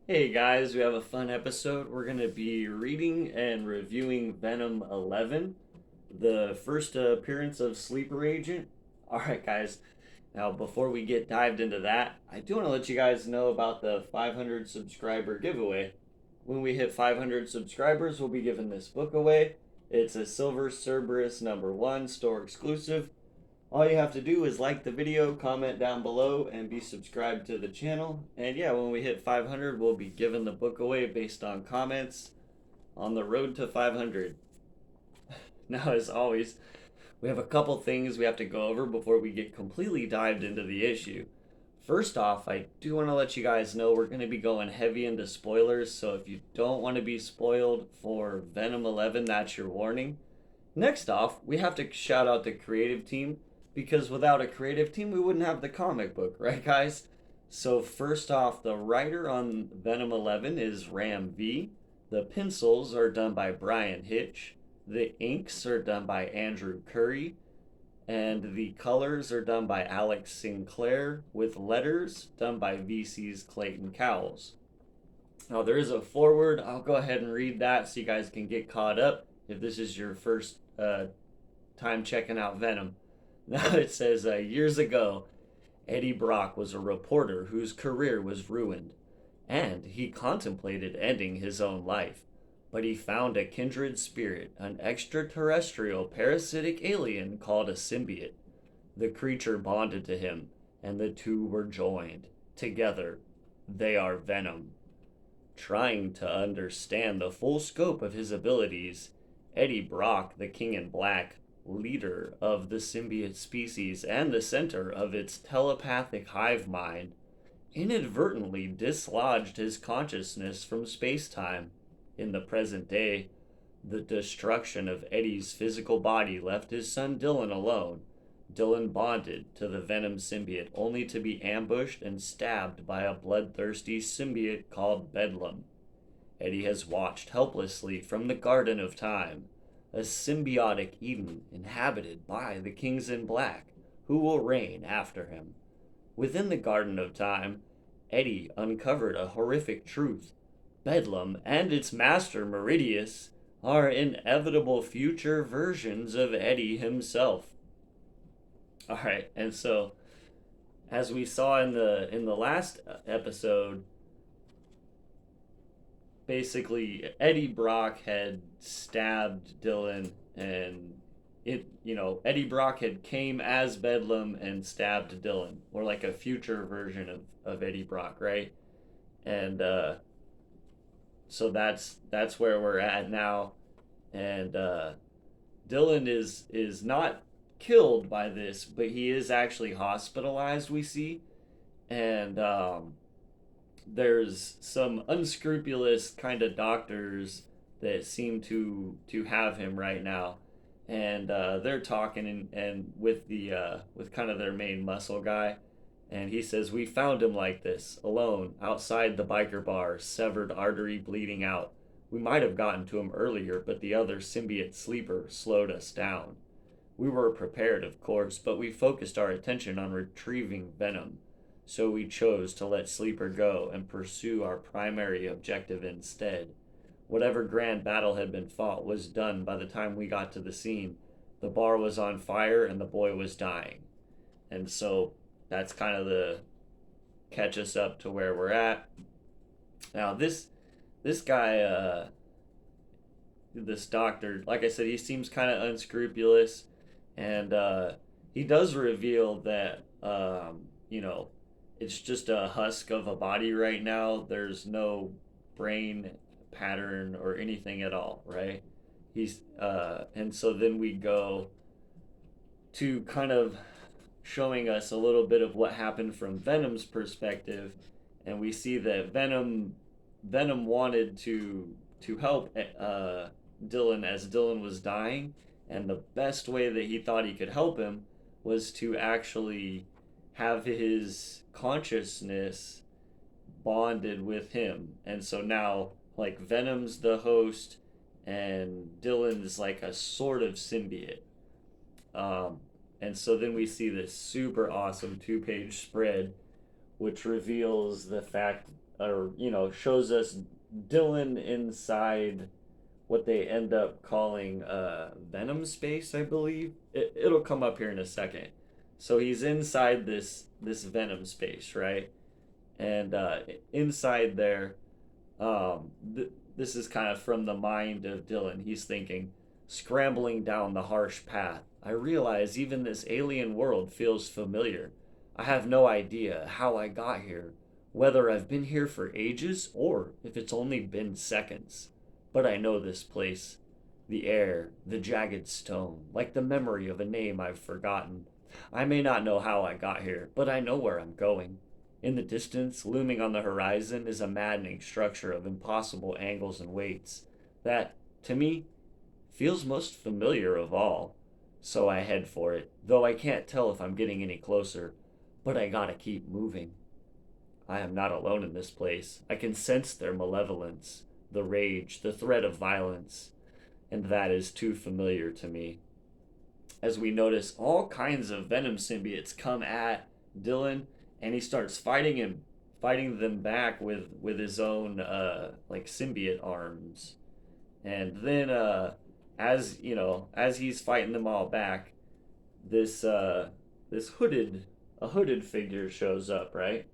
Hey guys, we have a fun episode. We're going to be reading and reviewing Venom 11, the first appearance of Sleeper Agent. Alright, guys, now before we get dived into that, I do want to let you guys know about the 500 subscriber giveaway. When we hit 500 subscribers, we'll be giving this book away. It's a Silver Cerberus #1 store exclusive. All you have to do is like the video, comment down below, and be subscribed to the channel. And yeah, when we hit 500, we'll be giving the book away based on comments on the road to 500. Now, as always, we have a couple things we have to go over before we get completely dived into the issue. First off, I do want to let you guys know we're going to be going heavy into spoilers, so if you don't want to be spoiled for Venom 11, that's your warning. Next off, we have to shout out the creative team because without a creative team, we wouldn't have the comic book, right, guys? So, first off, the writer on Venom 11 is Ram V. The pencils are done by Brian Hitch. The inks are done by Andrew Curry. And the colors are done by Alex Sinclair, with letters done by VC's Clayton Cowles. Now, there is a foreword. I'll go ahead and read that so you guys can get caught up if this is your first time checking out Venom. Now, it says years ago, Eddie Brock was a reporter whose career was ruined, and he contemplated ending his own life. But he found a kindred spirit, an extraterrestrial parasitic alien called a symbiote. The creature bonded to him, and the two were joined. Together, they are Venom. Trying to understand the full scope of his abilities, Eddie Brock, the King in Black, leader of the symbiote species and the center of its telepathic hive mind, inadvertently dislodged his consciousness from space time. In the present day, the destruction of Eddie's physical body left his son Dylan alone. Dylan bonded to the Venom symbiote only to be ambushed and stabbed by a bloodthirsty symbiote called Bedlam. Eddie has watched helplessly from the Garden of Time, a symbiotic Eden inhabited by the Kings in Black, who will reign after him. Within the Garden of Time, Eddie uncovered a horrific truth. Bedlam and its master Meridius are inevitable future versions of Eddie himself. All right, and so as we saw in the last episode, basically Eddie Brock had stabbed Dylan, and Eddie Brock had came as Bedlam and stabbed Dylan, or like a future version of Eddie Brock, right? And so that's where we're at now, and Dylan is not killed by this, but he is actually hospitalized. We see, and there's some unscrupulous kind of doctors that seem to have him right now, and they're talking and with kind of their main muscle guy, and he says we found him like this, alone outside the biker bar, severed artery bleeding out. We might have gotten to him earlier, but the other symbiote sleeper slowed us down. We were prepared, of course, but we focused our attention on retrieving Venom. So we chose to let Sleeper go and pursue our primary objective instead. Whatever grand battle had been fought was done by the time we got to the scene. The bar was on fire and the boy was dying. And so that's kind of the catch us up to where we're at. Now this guy this doctor, like I said, he seems kind of unscrupulous, and he does reveal that it's just a husk of a body right now. There's no brain pattern or anything at all, right? He's and so then we go to kind of showing us a little bit of what happened from Venom's perspective, and we see that Venom wanted to help Dylan as Dylan was dying, and the best way that he thought he could help him was to actually have his consciousness bonded with him. And so now, like, Venom's the host, and Dylan's like a sort of symbiote. Um, and so then we see this super awesome 2-page spread, which reveals the fact or shows us Dylan inside what they end up calling Venom Space, I believe. It'll come up here in a second. So he's inside this Venom Space, right? And inside there, this is kind of from the mind of Dylan. He's thinking, scrambling down the harsh path, I realize even this alien world feels familiar. I have no idea how I got here, whether I've been here for ages or if it's only been seconds. But I know this place. The air, the jagged stone, like the memory of a name I've forgotten. I may not know how I got here, but I know where I'm going. In the distance, looming on the horizon, is a maddening structure of impossible angles and weights that, to me, feels most familiar of all. So I head for it, though I can't tell if I'm getting any closer. But I gotta keep moving. I am not alone in this place. I can sense their malevolence, the rage, the threat of violence, and that is too familiar to me. As we notice, all kinds of Venom symbiotes come at Dylan, and he starts fighting them back with his own like symbiote arms. And then as he's fighting them all back, this this hooded figure shows up, right?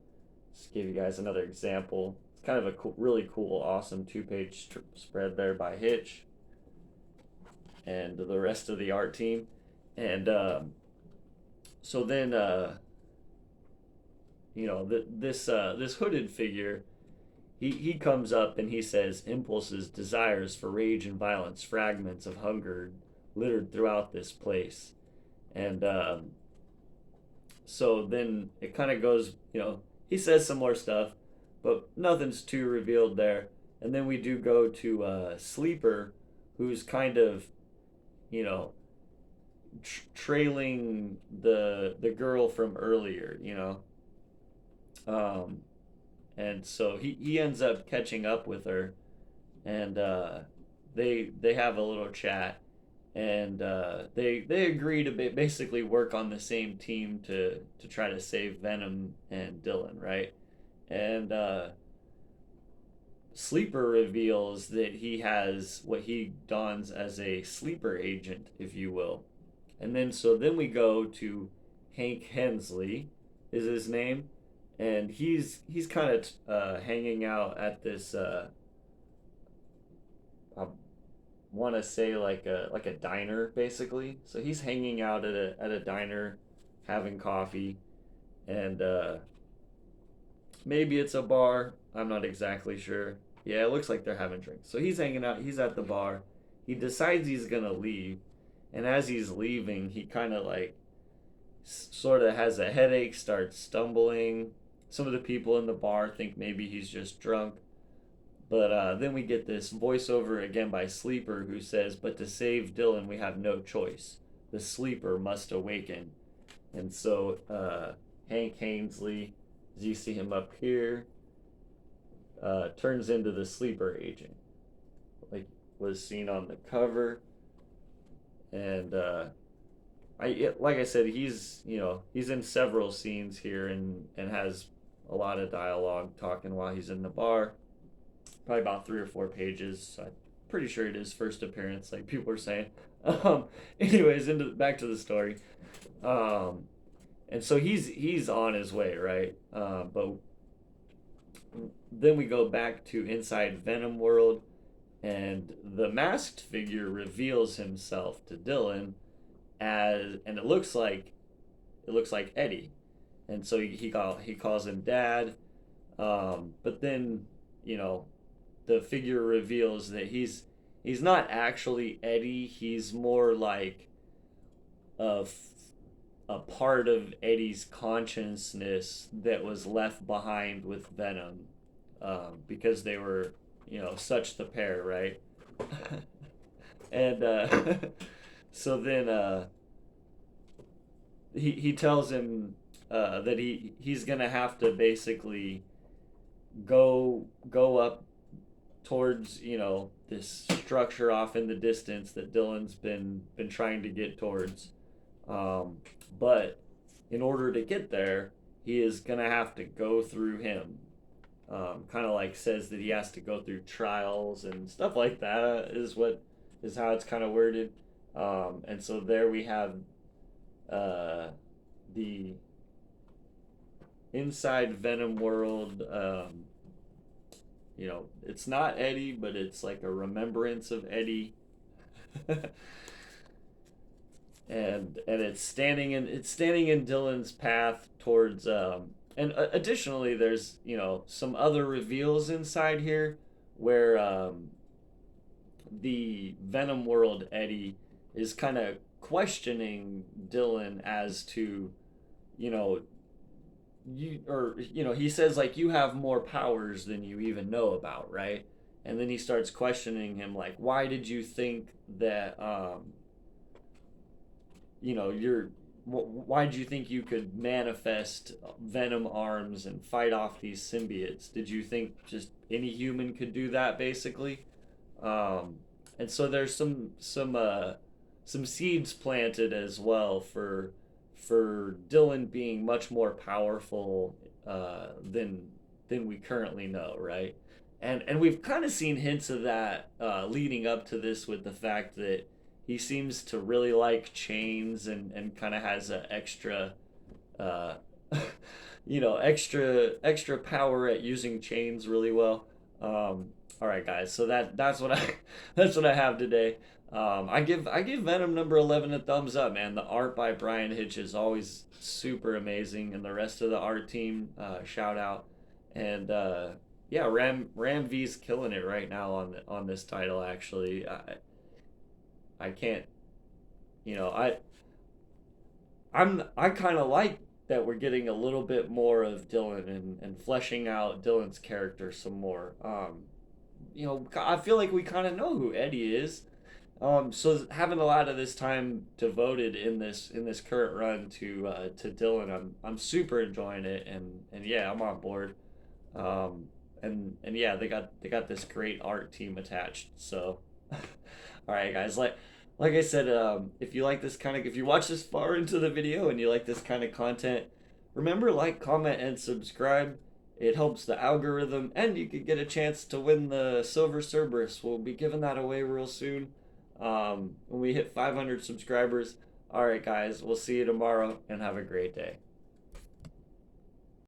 Just give you guys another example. It's kind of a really cool, awesome two-page spread there by Hitch and the rest of the art team. And so then this hooded figure, he comes up and he says, impulses, desires for rage and violence, fragments of hunger littered throughout this place. And so then it kind of goes, he says some more stuff, but nothing's too revealed there. And then we do go to Sleeper, who's kind of, you know, trailing the girl from earlier, um, and so he ends up catching up with her, and they have a little chat, and they agree to basically work on the same team to try to save Venom and Dylan, right? And Sleeper reveals that he has what he dons as a sleeper agent, if you will. And then we go to Hank Hensley, is his name, and he's kind of hanging out at this I want to say like a diner basically. So he's hanging out at a diner, having coffee, and maybe it's a bar. I'm not exactly sure. Yeah, it looks like they're having drinks. So he's hanging out. He's at the bar. He decides he's gonna leave, and as he's leaving, he kind of like sort of has a headache, starts stumbling. Some of the people in the bar think maybe he's just drunk. But then we get this voiceover again by Sleeper who says, but to save Dylan, we have no choice. The sleeper must awaken. And so Hank Ainsley, as you see him up here, turns into the sleeper agent, like was seen on the cover. And like I said, he's in several scenes here and has a lot of dialogue talking while he's in the bar. Probably about 3 or 4 pages. I'm pretty sure it is first appearance, like people are saying. Anyways, back to the story. Um, and so he's on his way, right? But then we go back to inside Venom World, and the masked figure reveals himself to Dylan and it looks like Eddie, and so he calls him Dad. But then you know the figure reveals that he's not actually Eddie. He's more like a a part of Eddie's consciousness that was left behind with Venom, because they were such the pair, right? And so then he tells him that he's gonna have to basically go up towards this structure off in the distance that Dylan's been trying to get towards, but in order to get there he is gonna have to go through him. kind of like says that he has to go through trials and stuff like that is how it's kind of worded. And so there we have uh, the inside Venom world. It's not Eddie, but it's like a remembrance of Eddie. And it's standing in Dylan's path towards and additionally there's some other reveals inside here where the Venom world Eddie is kind of questioning Dylan as to you know he says like you have more powers than you even know about, right? And then he starts questioning him like, why did you think that you're why did you think you could manifest venom arms and fight off these symbiotes? Did you think just any human could do that, basically? um, and so there's some seeds planted as well for Dylan being much more powerful than we currently know, right? And we've kind of seen hints of that leading up to this with the fact that he seems to really like chains and kind of has an extra uh, extra power at using chains really well. All right, guys. So that's what I that's what I have today. I give Venom number 11 a thumbs up, man. The art by Brian Hitch is always super amazing, and the rest of the art team, shout out. And yeah, Ram V's killing it right now on this title. Actually, I can't. You know, I kind of like that we're getting a little bit more of Dylan and fleshing out Dylan's character some more. I feel like we kind of know who Eddie is. So having a lot of this time devoted in this current run to Dylan, I'm super enjoying it, and yeah, I'm on board. Um, and yeah, they got this great art team attached. So, all right, guys, like I said, if you watch this far into the video and you like this kind of content, remember like, comment, and subscribe. It helps the algorithm, and you could get a chance to win the Silver Cerberus. We'll be giving that away real soon when we hit 500 subscribers. All right, guys, we'll see you tomorrow, and have a great day.